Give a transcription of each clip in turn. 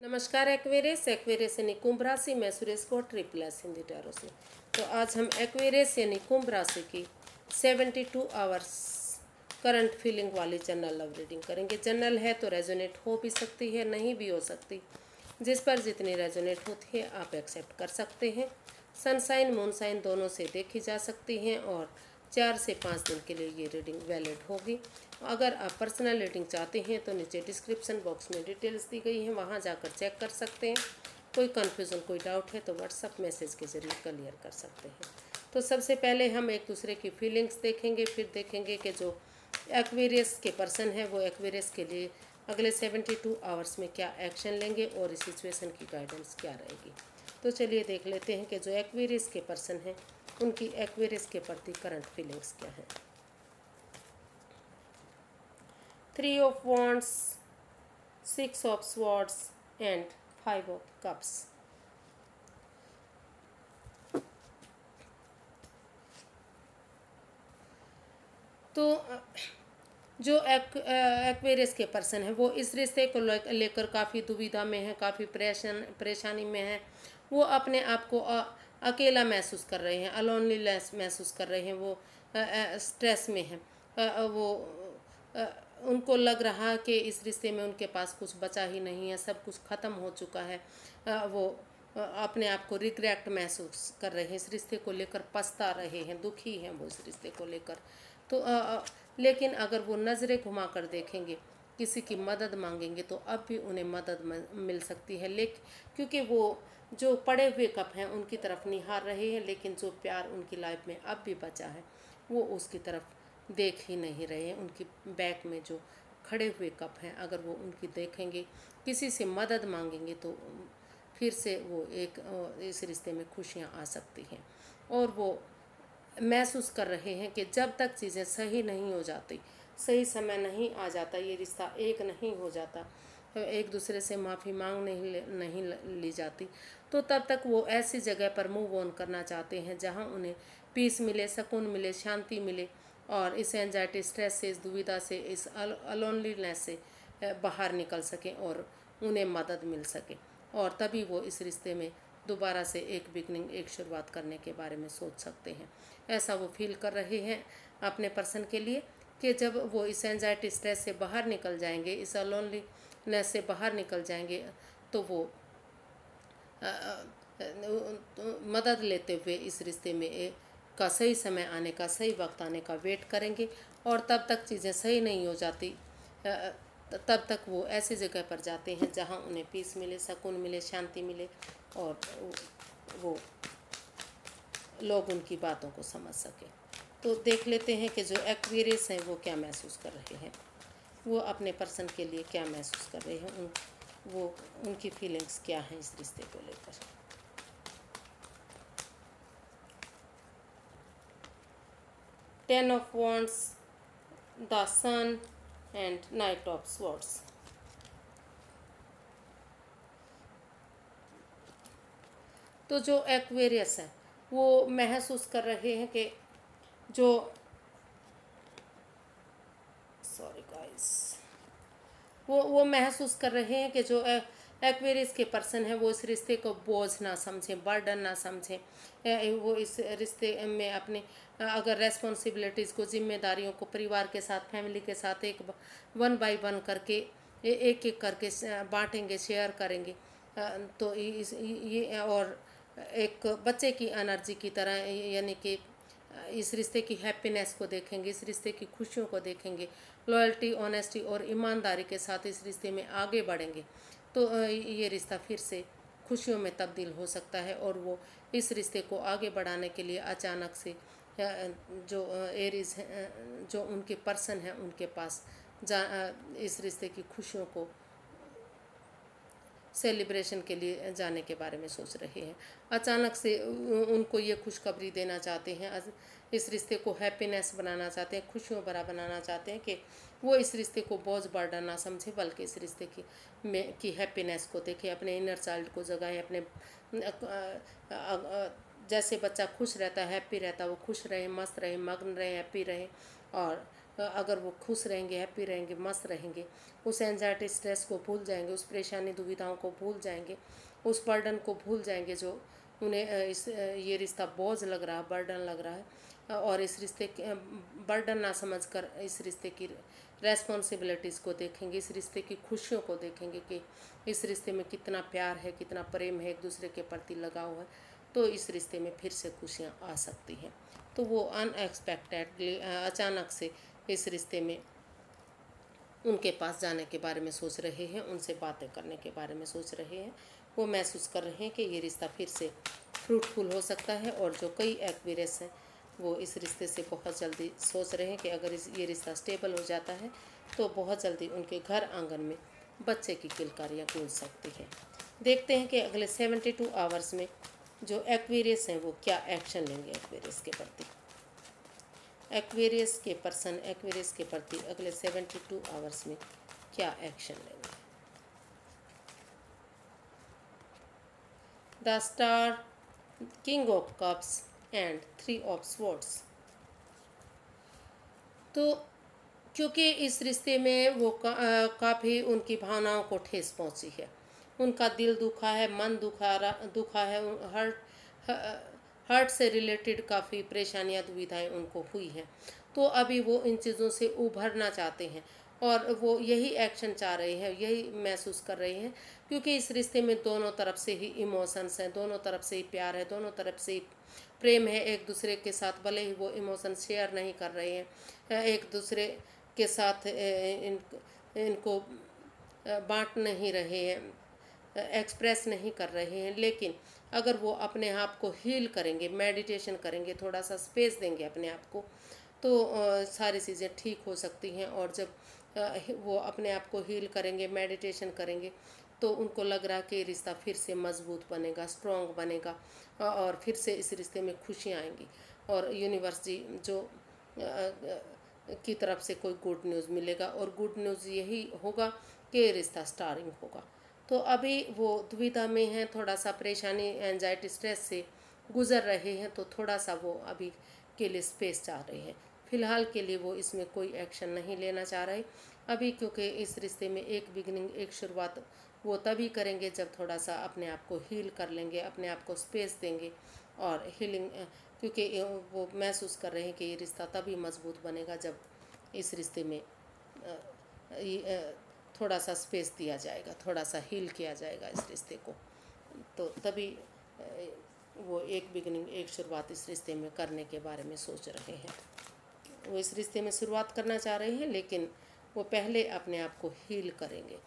नमस्कार एक्वेरियस यानी कुंभ राशि। मैं सुरेश को ट्रिपल एस हिंदी टैरो से। तो आज हम एक्वेरियस यानी कुंभ राशि की 72 आवर्स करंट फीलिंग वाली जनरल लव रीडिंग करेंगे। जनरल है तो रेजोनेट हो भी सकती है, नहीं भी हो सकती। जिस पर जितनी रेजोनेट होती है आप एक्सेप्ट कर सकते हैं। सनसाइन मूनसाइन दोनों से देखी जा सकती हैं और 4 से 5 दिन के लिए ये रीडिंग वैलिड होगी। अगर आप पर्सनल रीडिंग चाहते हैं तो नीचे डिस्क्रिप्शन बॉक्स में डिटेल्स दी गई हैं, वहाँ जाकर चेक कर सकते हैं। कोई कन्फ्यूज़न कोई डाउट है तो व्हाट्सअप मैसेज के ज़रिए क्लियर कर सकते हैं। तो सबसे पहले हम एक दूसरे की फीलिंग्स देखेंगे, फिर देखेंगे कि जो एक्वेरियस के पर्सन है वो एक्वेरियस के लिए अगले 72 आवर्स में क्या एक्शन लेंगे और इस सिचुएशन की गाइडेंस क्या रहेगी। तो चलिए देख लेते हैं कि जो एक्वेरियस के पर्सन हैं उनकी एक्वेरियस के प्रति करंट फीलिंग्स क्या है। 3 of wands, 6 of swords and 5 of cups. तो जो एक्वेरियस के पर्सन है वो इस रिश्ते को लेकर काफ़ी दुविधा में है, काफ़ी परेशानी में है। वो अपने आप को अकेला महसूस कर रहे हैं, अलोनलीनेस महसूस कर रहे हैं। वो स्ट्रेस में है। वो उनको लग रहा है कि इस रिश्ते में उनके पास कुछ बचा ही नहीं है, सब कुछ ख़त्म हो चुका है। वो अपने आप को रिग्रेट महसूस कर रहे हैं, इस रिश्ते को लेकर पछता रहे हैं, दुखी हैं वो इस रिश्ते को लेकर। तो लेकिन अगर वो नज़रें घुमा कर देखेंगे, किसी की मदद मांगेंगे तो अब भी उन्हें मदद मिल सकती है। लेकिन क्योंकि वो जो पड़े हुए कप हैं उनकी तरफ निहार रहे हैं, लेकिन जो प्यार उनकी लाइफ में अब भी बचा है वो उसकी तरफ देख ही नहीं रहे हैं। उनकी बैक में जो खड़े हुए कप हैं अगर वो उनकी देखेंगे, किसी से मदद मांगेंगे तो फिर से वो इस रिश्ते में खुशियाँ आ सकती हैं। और वो महसूस कर रहे हैं कि जब तक चीज़ें सही नहीं हो जाती, सही समय नहीं आ जाता, ये रिश्ता एक नहीं हो जाता, एक दूसरे से माफ़ी मांग नहीं ली जाती, तो तब तक वो ऐसी जगह पर मूव ऑन करना चाहते हैं जहां उन्हें पीस मिले, सुकून मिले, शांति मिले और इस एंजाइटी, स्ट्रेस से, इस दुविधा से, इस अलोनलीनेस से बाहर निकल सकें और उन्हें मदद मिल सके। और तभी वो इस रिश्ते में दोबारा से एक बिगनिंग, एक शुरुआत करने के बारे में सोच सकते हैं। ऐसा वो फील कर रहे हैं अपने पर्सन के लिए कि जब वो इस एंजाइटी, स्ट्रेस से बाहर निकल जाएंगे, इस लोनलीनेस से बाहर निकल जाएंगे तो वो मदद लेते हुए इस रिश्ते में का सही समय आने का, सही वक्त आने का वेट करेंगे। और तब तक चीज़ें सही नहीं हो जाती, तब तक वो ऐसी जगह पर जाते हैं जहां उन्हें पीस मिले, सुकून मिले, शांति मिले और वो लोग उनकी बातों को समझ सकें। तो देख लेते हैं कि जो एक्वेरियस हैं वो क्या महसूस कर रहे हैं, वो अपने पर्सन के लिए क्या महसूस कर रहे हैं, वो उनकी फीलिंग्स क्या हैं इस रिश्ते को लेकर। Ten of wands, the sun and knight of swords. तो जो एक्वेरियस है वो महसूस कर रहे हैं कि जो सॉरी गाइस, वो महसूस कर रहे हैं कि जो एक्वेरियस के पर्सन है वो इस रिश्ते को बोझ ना समझें, बर्डन ना समझें। वो इस रिश्ते में अपने अगर रेस्पॉन्सिबिलिटीज़ को, जिम्मेदारियों को परिवार के साथ, फैमिली के साथ एक 1 बाय 1 करके, एक एक करके बांटेंगे, शेयर करेंगे। तो ये और एक बच्चे की एनर्जी की तरह, यानी कि इस रिश्ते की हैप्पीनेस को देखेंगे, इस रिश्ते की खुशियों को देखेंगे, लॉयल्टी, ऑनेस्टी और ईमानदारी के साथ इस रिश्ते में आगे बढ़ेंगे तो ये रिश्ता फिर से खुशियों में तब्दील हो सकता है। और वो इस रिश्ते को आगे बढ़ाने के लिए अचानक से जो एरीज हैं, जो उनके पर्सन हैं, उनके पास इस रिश्ते की खुशियों को सेलिब्रेशन के लिए जाने के बारे में सोच रहे हैं। अचानक से उनको ये खुशखबरी देना चाहते हैं, इस रिश्ते को हैप्पीनेस बनाना चाहते हैं, खुशियों भरा बनाना चाहते हैं कि वो इस रिश्ते को बोझ बर्डन ना समझे, बल्कि इस रिश्ते की हैप्पीनेस को देखें, अपने इनर चाइल्ड को जगाएं। अपने जैसे बच्चा खुश रहता है, हैप्पी रहता है, वो खुश रहे, मस्त रहे, मग्न रहे, हैप्पी रहे और अगर वो खुश रहेंगे, हैप्पी रहेंगे, मस्त रहेंगे, उस एंजाइटी स्ट्रेस को भूल जाएंगे, उस परेशानी दुविधाओं को भूल जाएंगे, उस बर्डन को भूल जाएंगे जो उन्हें ये रिश्ता बोझ लग रहा है, बर्डन लग रहा है, और इस रिश्ते बर्डन ना समझकर इस रिश्ते की रेस्पॉन्सिबिलिटीज़ को देखेंगे, इस रिश्ते की खुशियों को देखेंगे कि इस रिश्ते में कितना प्यार है, कितना प्रेम है, एक दूसरे के प्रति लगाव है, तो इस रिश्ते में फिर से खुशियाँ आ सकती हैं। तो वो अनएक्सपेक्टेडली अचानक से इस रिश्ते में उनके पास जाने के बारे में सोच रहे हैं, उनसे बातें करने के बारे में सोच रहे हैं, वो महसूस कर रहे हैं कि ये रिश्ता फिर से फ्रूटफुल हो सकता है। और जो कई एक्वेरियस हैं वो इस रिश्ते से बहुत जल्दी सोच रहे हैं कि अगर ये रिश्ता स्टेबल हो जाता है तो बहुत जल्दी उनके घर आंगन में बच्चे की किलकारियाँ गूंज सकती हैं। देखते हैं कि अगले 72 आवर्स में जो एक्वेरियस हैं वो क्या एक्शन लेंगे एक्वेरियस के प्रति। एक्वेरियस के पर्सन एक्वेरियस के प्रति अगले 72 आवर्स में क्या एक्शन लेंगे। The star, king of cups and 3 of swords. तो क्योंकि इस रिश्ते में वो काफ़ी उनकी भावनाओं को ठेस पहुंची है, उनका दिल दुखा है, मन दुखा है, हार्ट से रिलेटेड काफ़ी परेशानियां दुविधाएं उनको हुई हैं। तो अभी वो इन चीज़ों से उभरना चाहते हैं और वो यही एक्शन चाह रहे हैं, यही महसूस कर रहे हैं, क्योंकि इस रिश्ते में दोनों तरफ से ही इमोशंस हैं, दोनों तरफ से ही प्यार है, दोनों तरफ से ही प्रेम है एक दूसरे के साथ। भले ही वो इमोशन शेयर नहीं कर रहे हैं एक दूसरे के साथ, इनको बांट नहीं रहे हैं, एक्सप्रेस नहीं कर रहे हैं, लेकिन अगर वो अपने आप को हील करेंगे, मेडिटेशन करेंगे, थोड़ा सा स्पेस देंगे अपने आप को, तो सारी चीज़ें ठीक हो सकती हैं। और जब वो अपने आप को हील करेंगे, मेडिटेशन करेंगे, तो उनको लग रहा कि रिश्ता फिर से मजबूत बनेगा, स्ट्रॉन्ग बनेगा, और फिर से इस रिश्ते में खुशियाँ आएंगी और यूनिवर्स जी जो की तरफ से कोई गुड न्यूज़ मिलेगा। और गुड न्यूज़ यही होगा कि रिश्ता स्टारिंग होगा। तो अभी वो दुविधा में हैं, थोड़ा सा परेशानी, एंजाइटी, स्ट्रेस से गुजर रहे हैं, तो थोड़ा सा वो अभी के लिए स्पेस चाह रहे हैं। फ़िलहाल के लिए वो इसमें कोई एक्शन नहीं लेना चाह रहे अभी, क्योंकि इस रिश्ते में एक बिगनिंग, एक शुरुआत वो तभी करेंगे जब थोड़ा सा अपने आप को हील कर लेंगे, अपने आप को स्पेस देंगे। और हीलिंग, क्योंकि वो महसूस कर रहे हैं कि ये रिश्ता तभी मजबूत बनेगा जब इस रिश्ते में थोड़ा सा स्पेस दिया जाएगा, थोड़ा सा हील किया जाएगा इस रिश्ते को, तो तभी वो एक बिगनिंग, एक शुरुआत इस रिश्ते में करने के बारे में सोच रहे हैं। वो इस रिश्ते में शुरुआत करना चाह रहे हैं, लेकिन वो पहले अपने आप को हील करेंगे,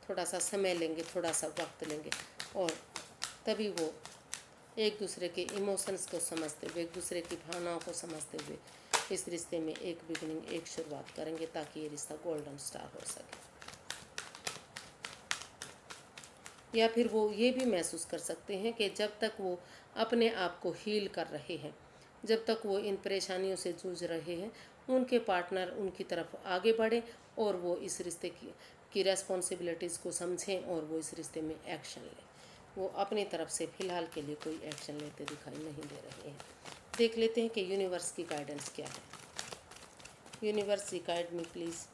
थोड़ा सा समय लेंगे, थोड़ा सा वक्त लेंगे, और तभी वो एक दूसरे के इमोशंस को समझते हुए, एक दूसरे की भावनाओं को समझते हुए इस रिश्ते में एक बिगनिंग, एक शुरुआत करेंगे, ताकि ये रिश्ता गोल्डन स्टार हो सके। या फिर वो ये भी महसूस कर सकते हैं कि जब तक वो अपने आप को हील कर रहे हैं, जब तक वो इन परेशानियों से जूझ रहे हैं, उनके पार्टनर उनकी तरफ आगे बढ़े और वो इस रिश्ते की रेस्पॉन्सिबिलिटीज़ को समझें और वो इस रिश्ते में एक्शन लें। वो अपनी तरफ से फ़िलहाल के लिए कोई एक्शन लेते दिखाई नहीं दे रहे हैं। देख लेते हैं कि यूनिवर्स की गाइडेंस क्या है। Universe ji guide me please,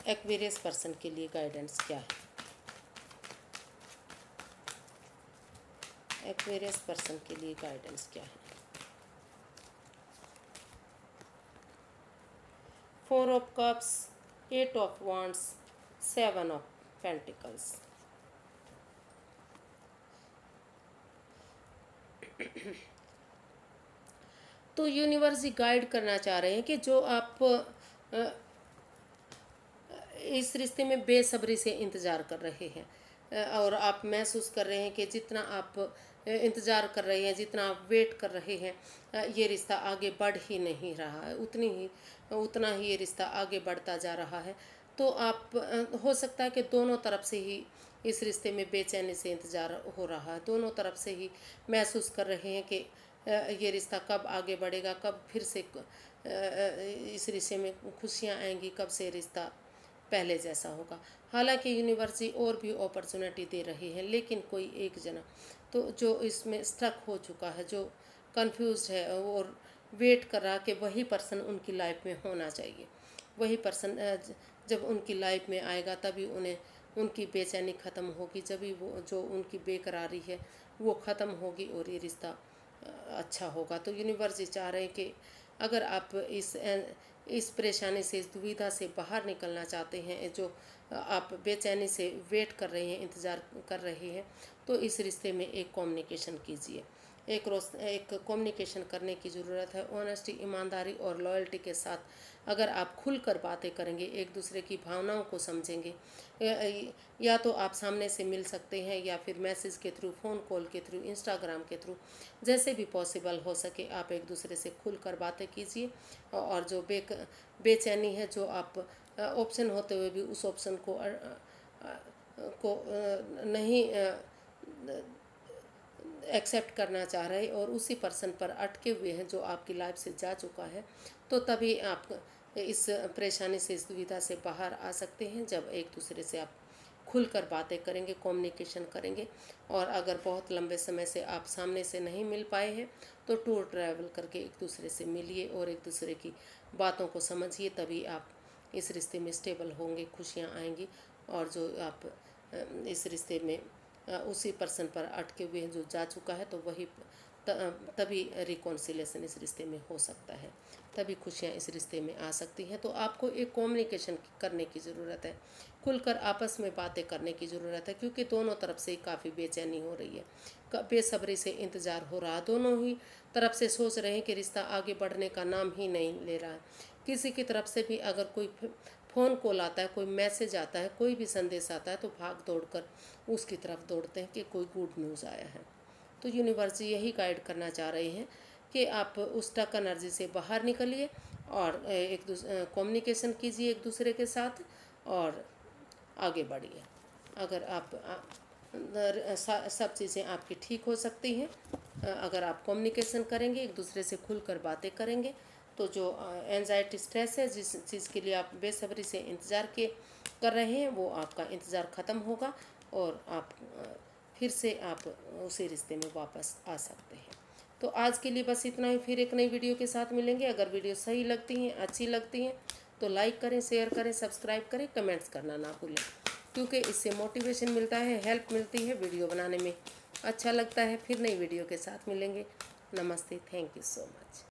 Aquarius person के लिए गाइडेंस क्या है। एक्वेरियस पर्सन के लिए गाइडेंस क्या है। 4 of cups, 8 of wands, 7 of pentacles. तो यूनिवर्स गाइड करना चाह रहे हैं कि जो आप इस रिश्ते में बेसब्री से इंतज़ार कर रहे हैं, और आप महसूस कर रहे हैं कि जितना आप इंतज़ार कर रहे हैं, जितना आप वेट कर रहे हैं, ये रिश्ता आगे बढ़ ही नहीं रहा है, उतना ही ये रिश्ता आगे बढ़ता जा रहा है। तो आप हो सकता है कि दोनों तरफ से ही इस रिश्ते में बेचैनी से इंतज़ार हो रहा है, दोनों तरफ से ही महसूस कर रहे हैं कि ये रिश्ता कब आगे बढ़ेगा, कब फिर से इस रिश्ते में खुशियाँ आएंगी, कब से रिश्ता पहले जैसा होगा। हालांकि यूनिवर्स और भी अपॉर्चुनिटी दे रही है, लेकिन कोई एक जना तो जो इसमें स्टक हो चुका है, जो कंफ्यूज है और वेट कर रहा कि वही पर्सन उनकी लाइफ में होना चाहिए, वही पर्सन जब उनकी लाइफ में आएगा तभी उन्हें उनकी बेचैनी ख़त्म होगी, जब भी वो जो उनकी बेकरारी है वो ख़त्म होगी और ये रिश्ता अच्छा होगा। तो यूनिवर्स ये चाह रहे हैं कि अगर आप इस परेशानी से, इस दुविधा से बाहर निकलना चाहते हैं, जो आप बेचैनी से वेट कर रहे हैं, इंतज़ार कर रहे हैं, तो इस रिश्ते में एक कम्युनिकेशन कीजिए। एक कम्युनिकेशन करने की ज़रूरत है। ऑनेस्टी, ईमानदारी और लॉयल्टी के साथ अगर आप खुलकर बातें करेंगे, एक दूसरे की भावनाओं को समझेंगे, या तो आप सामने से मिल सकते हैं या फिर मैसेज के थ्रू, फ़ोन कॉल के थ्रू, इंस्टाग्राम के थ्रू, जैसे भी पॉसिबल हो सके आप एक दूसरे से खुलकर बातें कीजिए। और जो बेचैनी है, जो आप ऑप्शन होते हुए भी उस ऑप्शन को नहीं एक्सेप्ट करना चाह रहे और उसी पर्सन पर अटके हुए हैं जो आपकी लाइफ से जा चुका है, तो तभी आप इस परेशानी से, इस दुविधा से बाहर आ सकते हैं जब एक दूसरे से आप खुलकर बातें करेंगे, कम्युनिकेशन करेंगे। और अगर बहुत लंबे समय से आप सामने से नहीं मिल पाए हैं तो टूर ट्रैवल करके एक दूसरे से मिलिए और एक दूसरे की बातों को समझिए, तभी आप इस रिश्ते में स्टेबल होंगे, खुशियाँ आएंगी। और जो आप इस रिश्ते में उसी पर्सन पर अटके हुए हैं जो जा चुका है, तो वही तभी रिकॉन्सिलेशन इस रिश्ते में हो सकता है, तभी खुशियाँ इस रिश्ते में आ सकती हैं। तो आपको एक कम्युनिकेशन करने की ज़रूरत है, खुलकर आपस में बातें करने की ज़रूरत है, क्योंकि दोनों तरफ से काफ़ी बेचैनी हो रही है, बेसब्री से इंतज़ार हो रहा है। दोनों ही तरफ से सोच रहे हैं कि रिश्ता आगे बढ़ने का नाम ही नहीं ले रहा है। किसी की तरफ से भी अगर कोई फ़ोन कॉल आता है, कोई मैसेज आता है, कोई भी संदेश आता है, तो भाग दौड़ कर उसकी तरफ दौड़ते हैं कि कोई गुड न्यूज़ आया है। तो यूनिवर्स यही गाइड करना चाह रहे हैं कि आप उस स्टक एनर्जी से बाहर निकलिए और एक दूसरे कम्युनिकेशन कीजिए एक दूसरे के साथ और आगे बढ़िए। अगर आप सब चीज़ें आपकी ठीक हो सकती हैं अगर आप कम्युनिकेशन करेंगे, एक दूसरे से खुलकर बातें करेंगे। तो जो एंजाइटी, स्ट्रेस है, जिस चीज़ के लिए आप बेसब्री से इंतज़ार कर रहे हैं, वो आपका इंतज़ार ख़त्म होगा और आप फिर से आप उसी रिश्ते में वापस आ सकते हैं। तो आज के लिए बस इतना ही, फिर एक नई वीडियो के साथ मिलेंगे। अगर वीडियो सही लगती हैं, अच्छी लगती हैं, तो लाइक करें, शेयर करें, सब्सक्राइब करें, कमेंट्स करना ना भूलें, क्योंकि इससे मोटिवेशन मिलता है, हेल्प मिलती है, वीडियो बनाने में अच्छा लगता है। फिर नई वीडियो के साथ मिलेंगे। नमस्ते, थैंक यू सो मच।